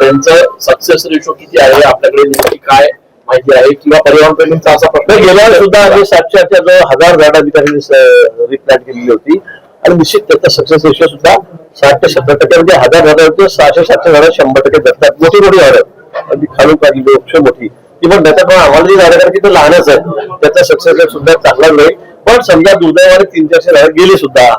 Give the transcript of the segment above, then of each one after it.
त्यांचं success ratio किती आहे आपल्याकडे नेमकी काय माहिती आहे किंवा पर्यावरण प्रेमींचा असा प्रश्न गेल्या सुद्धा आम्ही 700च्या जो 1000 झाडं ठिकाणी रिप्लांट केलेली होती आणि निश्चित त्याचा सक्सेस रेशो सुद्धा 60 ते 70% म्हणजे 1000 झाडांचे 600-700 झाडं 100% जगतात. मोठी मोठी झाडं अगदी खालून काढलेली वृक्ष मोठी किंवा त्याच्यामुळे आम्हाला जी झाडं कारण की ते लहानच आहे त्याचा सक्सेस रेट सुद्धा चांगला नाही. पण समजा दुर्दैवाने 300-400 झाडं गेली सुद्धा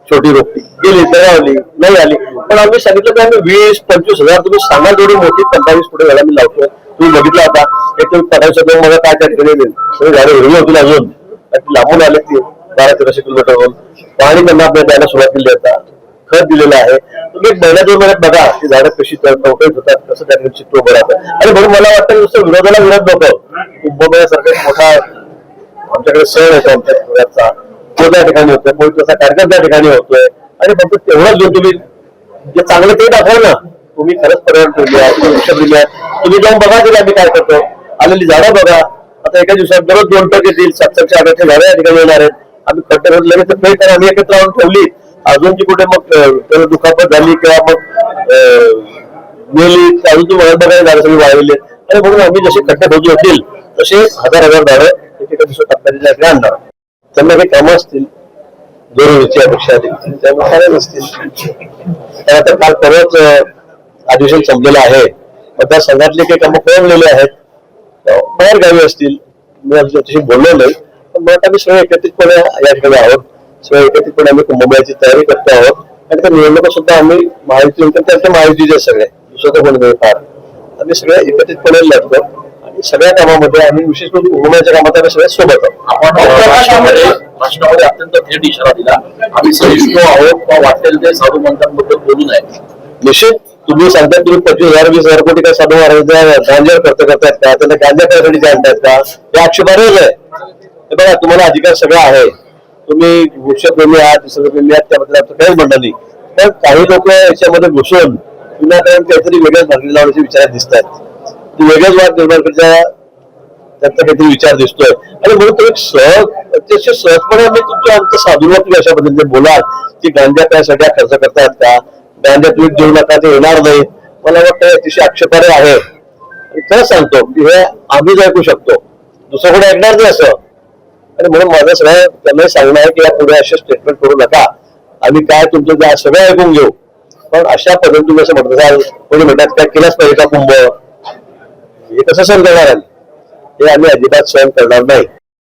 छोटी रोपटी गेली दगावली नाही आली पण आम्ही सांगितलं की आम्ही 20-25 हजार तुम्ही सांगा जेवढी मोठी 15-20 फुटे झाडं मी लावतोय. तुम्ही बघितलं आता एक तुम्ही 15 मला काय त्या ठिकाणी सगळे झाडं हिरवी होतील अजून लांबून आले ती 1200-1300 किलोमीटरवरून पाणी त्यांना आपल्याला द्यायला सुरुवात केली आता खत दिलेलं आहे. तुम्ही एक महिन्यात 2 महिन्यात बघा ती झाडं कशी टवटवीत होतात कसं त्या ठिकाणी चित्र उभं राहतं. आणि म्हणून मला वाटतं नुसतं विरोधाला विरोध नको कुंभमेळ्यासारखा मोठा आमच्याकडे सण येतो आमच्या पुण्याचा तो त्या ठिकाणी होतोय पवित्रचा कार्यक्रम त्या ठिकाणी होतोय आणि फक्त तेवढंच घेऊन तुम्ही जे चांगलं ते दाखवा ना. तुम्ही खरंच पर्यावरण ठेवली आहे तुम्ही वृक्ष दिली आहे तुम्ही जाऊन बघा तरी आम्ही काय करतो आलेली झाडं बघा. आता एका दिवसात दररोज 2 टक्के येतील 700-800 झाडं या ठिकाणी येणार आहेत. आम्ही खड्डे लगेच फेक तर आम्ही एकत्र आणून ठेवली अजूनची कुठे मग त्याला दुखापत झाली किंवा मग मेली अजून ती वळण बघायला झाडं सगळी वाढवली आणि म्हणून आम्ही जसे खड्डे खोदले होतील तसे 1000 झाडं एका दिवसात आपल्याला आणणार. त्यांना काही कामं असतील जरुरीची अपेक्षा त्यानुसार नसतील. त्यानंतर काल परत अधिवेशन संपलेलं आहे मतदारसंघातले काही कामं कोणलेले आहेत बाहेर गावी असतील मी त्याच्याशी बोललो नाही पण मग आम्ही सगळे एकत्रितपणे या ठिकाणी आहोत. सगळे एकत्रितपणे आम्ही कुंभमेळ्याची तयारी करतो आहोत आणि त्या निवडणुका सुद्धा आम्ही महायुती त्यांच्या महायुतीचे सगळे दुसरं कोणी नाही फार आम्ही सगळे एकत्रितपणे लढतो आणि सगळ्या कामामध्ये आम्ही विशेष करून कुंभमेळ्याच्या कामात आम्ही सगळे सोबत आहोत. आपण राष्ट्रामध्ये अत्यंत थेट इशारा दिला आम्ही सहिष्णू आहोत किंवा वाटेल ते साधू मंत्रांबद्दल बोलू नये. निश्चित तुम्ही सांगता तुम्ही 25,000-20,000 कोटी काय साधू महाराज गांजा खर्च करतायत का त्यांना गांजा करायसाठी जाणतायत का हे आक्षेपार्हच आहे. हे बघा तुम्हाला अधिकार सगळा आहे तुम्ही वृक्षप्रेमी आहात निसर्गप्रेमी आहात त्याबद्दल आमचं काहीच म्हणणं नाही. पण काही लोक याच्यामध्ये घुसून विनाकारण काहीतरी वेगळ्याच भाकरी लावण्याचे विचार दिसत आहेत. वेगळ्याच वाद निर्माण करता त्यांचा काहीतरी विचार दिसतोय आणि म्हणून तुम्ही अतिशय सहजपणे मी तुमच्या आमचं साधूला तुम्ही अशा पद्धतीने बोलाल की गांजा त्यासाठी खर्च करतायत का गांजा तुम्ही देऊ नका ते येणार नाही. मला वाटतं अतिशय आक्षेपार्ह आहे. खरं सांगतो की हे आम्हीच ऐकू शकतो दुसरं कोणी ऐकणार नाही असं आणि म्हणून माझं सगळं त्यांनाही सांगणं आहे की या पुढे असे स्टेटमेंट करू नका आम्ही काय तुमचं त्या सगळं ऐकून घेऊ पण अशा पद्धतीने तुम्ही असं म्हणत कोणी म्हणतात काय केलंच पाहिजे का कुंभ हे कसं सहन करणार आहे हे आम्ही अजिबात सहन करणार नाही.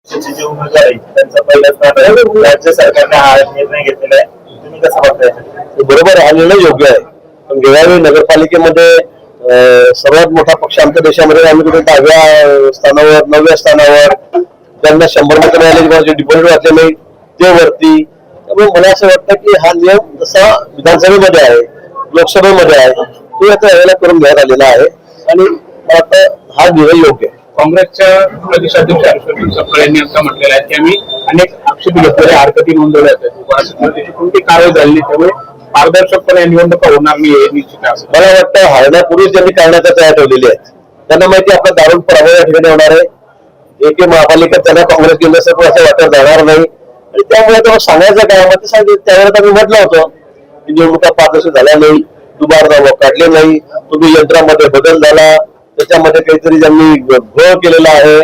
जे उमेदवार आहे त्यांचा पहिला राज्य सरकारने हा निर्णय घेतलेला आहे तुम्ही कसं बघताय? बरोबर हा निर्णय योग्य आहे पण गेल्यावेळी नगरपालिकेमध्ये सर्वात मोठा पक्ष आमच्या देशामध्ये आम्ही कुठे 10व्या स्थानावर 9व्या स्थानावर ज्यांना 100 मतं मिळाले डिपॉझिट वाटले नाही ते वरती. त्यामुळे मला असं वाटतं की हा नियम जसा विधानसभेमध्ये आहे लोकसभेमध्ये आहे तो आता यावेळेला करून घेण्यात आलेला आहे आणि मला वाटतं हा निर्णय योग्य आहे. काँग्रेसच्या प्रदेशाध्यक्ष हर्षवर्धन सपकाळ यांनी आता म्हटलेलं आहे की आम्ही अनेक आक्षेप घेतलेले हरकती नोंदवल्या आहेत त्याची कोणती कारवाई झाली त्यामुळे पारदर्शकपणे निवडणुका होणार नाही हे निश्चित आहे. मला वाटतं हरण्यापूर्वीच त्यांनी करण्याचा तयार ठेवलेली आहेत. त्यांना माहिती आपला दारुण पराभव या ठिकाणी होणार आहे. एक महापालिका त्यांना काँग्रेस केलं असं वाटत जाणार नाही आणि त्यामुळे तेव्हा सांगायचं काय मग ते सांगितलं त्यावेळेला आम्ही म्हटलं होतं की निवडणुका पारदर्शक झाल्या नाही दुबार दावा काढले नाही तुम्ही यंत्रामध्ये बदल झाला त्याच्यामध्ये काहीतरी ज्यांनी घोळ केलेला आहे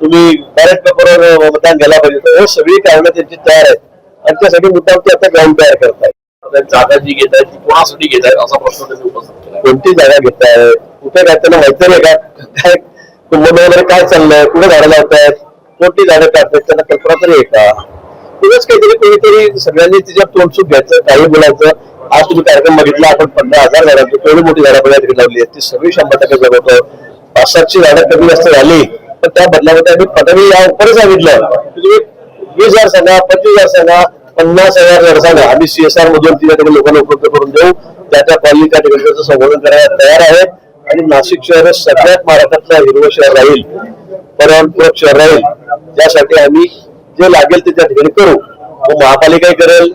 तुम्ही बॅलेट पेपरवर मतदान घ्यायला पाहिजे तर हे सगळी कारणं त्यांची तयार आहेत आणि त्यासाठी मुद्दाम ते आता ग्राउंड तयार करतायत. जागा जी घेत आहेत ती कोणासाठी घेत आहेत असा प्रश्न त्यांनी उपस्थित केला. कोणती जागा घेताय कुठे काय त्यांना माहिती नाही का काय कुंभमेळ्यामध्ये काय चाललंय कुठे झाडं लावतायत कोणती झाडं काढतायत त्यांना कल्पना तरी आहे का? तुझंच काहीतरी कोणीतरी सगळ्यांनी तिच्या तोंडसूक घ्यायचं काही बोलायचं. आज तुम्ही कार्यक्रम बघितला आपण 15,000 झाडांची तेवढी मोठी झाडं पण तिथे लावली आहेत ती सगळी 100% जगवतो. 500ची झाडं कमी जास्त झाली पण त्या बदलामध्ये आम्ही पदवी या उपरच सांगितलं तुम्ही 20,000 सांगा 25,000 सांगा 50,000 झाड सांगा आम्ही CSR मधून तिच्या ठिकाणी लोकांना उपलब्ध करून देऊ त्या कॉलनी त्या ठिकाणी त्याचं संवर्धन करायला तयार आहे आणि नाशिक शहर सगळ्यात महाराष्ट्रातलं हिरवं शहर राहील पर्यावरणपूरक शहर राहील त्यासाठी आम्ही जे लागेल ते त्या ठिकाणी करू. महापालिकाही करेल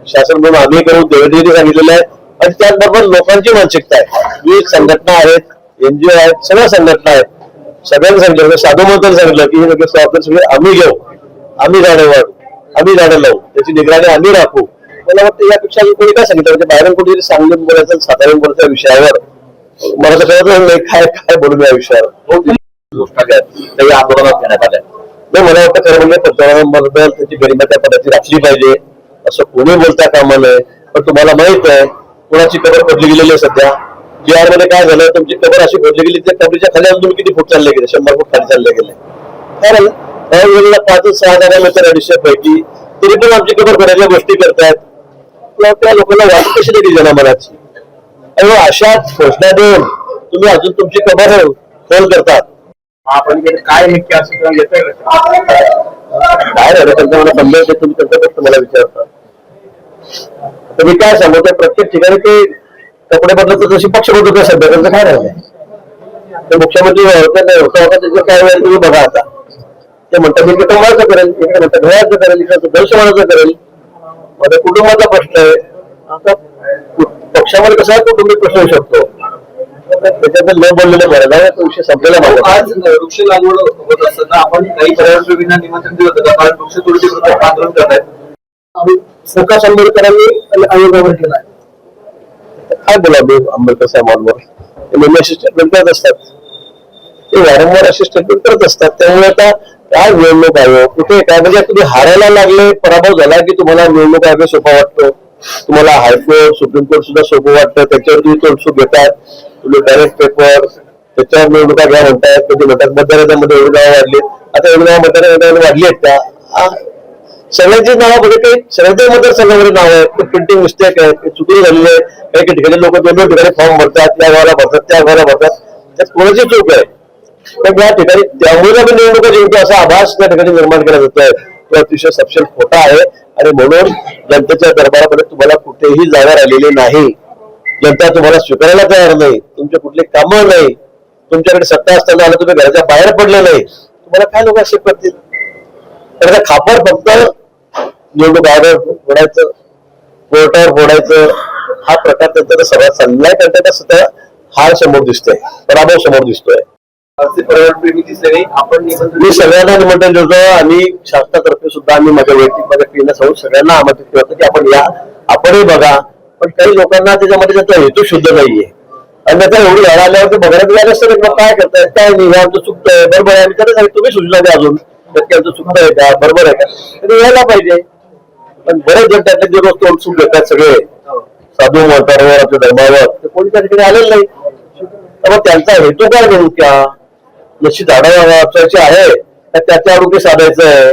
शासन म्हणून आम्ही करू देवेंद्रजी सांगितलेलं आहे आणि त्याचबरोबर लोकांची मानसिकता आहे. विविध संघटना आहेत NGO आहेत सगळ्या संघटना आहेत सगळ्यांनी सांगितलं साधू मंत्री सांगितलं की हे जबाबदारी सगळे आम्ही घेऊ आम्ही झाडं वाढू आम्ही झाडं लावू त्याची निगराणी आम्ही राखू. मला वाटतं यापेक्षा कोणी काय सांगितलं म्हणजे बाहेरून कुठेतरी सांगून बोलायचं साधारण बोलायच्या विषयावर मला तर कळत नाही काय काय बोलू या विषयावर. घोषणा काही आंदोलनात घेण्यात आल्या. नाही, मला वाटतं खरं म्हणजे पंतप्रधानांबद्दल त्याची गरिमा त्या पदाची राखली पाहिजे असं कोणी बोलता कामा नये. पण तुम्हाला माहित आहे कोणाची कबर पडली गेलेली आहे सध्या. बिहार मध्ये काय झालं, तुमची कबर अशी पडली गेली त्या कबरीच्या खाली अजून तुम्ही किती फूट चालले गेले, 100 फूट खाली चालले गेले. काय झालं, त्यावेळेला 5-6 जागा मिळतात 250 पैकी, तरी पण आमची कबर पडायच्या गोष्टी करतायत. त्या लोकांना वाटत कशी दिली जनामनाची. आणि अशा घोषणा देऊन तुम्ही अजून तुमची कबर खोल करतात. महापालिकेत काय नक्की असं किंवा येतंय का? काय झालं त्यांचा मला संदेश तुम्ही त्यांच्याकडे मला विचारता. तर मी काय सांगू, त्या प्रत्येक ठिकाणी ते कपडे बदलत जशी पक्ष बदलतो सध्या त्यांचं काय राहिलंय. ते मुख्यमंत्री होता त्याचं काय वेळ तुम्ही बघा आता. ते म्हणतात इकडे कमळाचं करेल, इकडे म्हणतात घराचं करेल, इकडे दर्शनाचं करेल. माझ्या कुटुंबाचा प्रश्न आहे. आता पक्षामध्ये कसा कुटुंबिक प्रश्न होऊ शकतो, त्याच्यात न बोललेलं बरं नाही. तो विषय संपलेला माझा. आज वृक्ष लागवड होत असताना आपण काही पर्यावरणप्रेमींना निमंत्रण दिलं होतं का? कारण वृक्षतोडीचे विरोधात आंदोलन करतायत. प्रकाश आंबेडकरांनी आयोगावर केला. काय बोला आंबेडकर साहेबांवर, ते नेहमी असे स्टेटमेंट करत असतात, ते वारंवार असे स्टेटमेंट करत असतात. त्यामुळे आता काय निवडणूक आयोग कुठे काय, म्हणजे तुम्ही हारायला लागले, पराभव झाला की तुम्हाला निवडणूक आयोग सोपा वाटतो, तुम्हाला हायकोर्ट सुप्रीम कोर्ट सुद्धा सोपं वाटतं, त्याच्यावर तुम्ही तोडसूक घेतात. तुम्ही बॅलेट पेपर त्याच्यावर निवडणुका घ्या म्हणतायत. कधी म्हणतात मतदारांमध्ये एवढी नावं वाढली, आता एवढी नावं मतदारांमध्ये वाढली आहेत का? सगळ्यांची नावं बघा, काही सगळ्यांच्या मतदारसंघामध्ये नाव आहे, ते प्रिंटिंग मिस्टेक आहे, ते चुकी झालेली आहे. काही ठिकाणी लोक 2-2 ठिकाणी फॉर्म भरतात, त्या गावाला भरतात, त्या गावाला भरतात, त्यात कोणाची चूक आहे. पण या ठिकाणी त्यामुळे आम्ही निवडणुका जिंकतो असा आभास त्या ठिकाणी निर्माण केला जातोय. तो अतिशय सपशेल खोटा आहे. आणि म्हणून जनतेच्या दरबारामध्ये तुम्हाला कुठेही जागा राहिलेली नाही. जनता तुम्हाला स्वीकारायला तयार नाही. तुमचे कुठले कामं नाही. तुमच्याकडे सत्ता असताना आलं तुम्ही घराच्या बाहेर पडले नाही. तुम्हाला काय लोक असे करतील. तर खापर फक्त निवडणूक आयोगावर फोडायचं, कोर्टावर फोडायचं, हा प्रकार त्यांचा सगळ्यात चाललाय. त्यांच्या सध्या हार समोर दिसतोय, पराभव समोर दिसतोय. पर्यावरणप्रेमी दिसले नाही. आपण मी सगळ्यांना निमंत्रण देतो. आणि शासनातर्फे सुद्धा आम्ही माझ्या वैयक्तिक माझ्या टीमला सांगून सगळ्यांना आमंत्रित करतो की आपण या, आपणही बघा. पण काही लोकांना त्याच्यामध्ये त्याचा हेतू शुद्ध नाहीये. आणि त्याचा एवढी वेळ आल्यावर ते बघायला गेलं असतं काय करताय, काय नाही, आमचं चुकतंय, बरोबर आहे. त्याला तुम्ही सूचना द्या अजून आमचं चुकतं आहे का, बरोबर आहे का, ते यायला पाहिजे. पण बरेच जण त्यातले जे रोज तोडसूक घेतात सगळे साधू महत्वावर आपल्या धर्मावर, ते कोणी त्या ठिकाणी आलेलं नाही. तर मग त्यांचा हेतू काय नेमका, जशी झाडं वाचवायची आहे त्याच्या आरोग्य साधायचं आहे.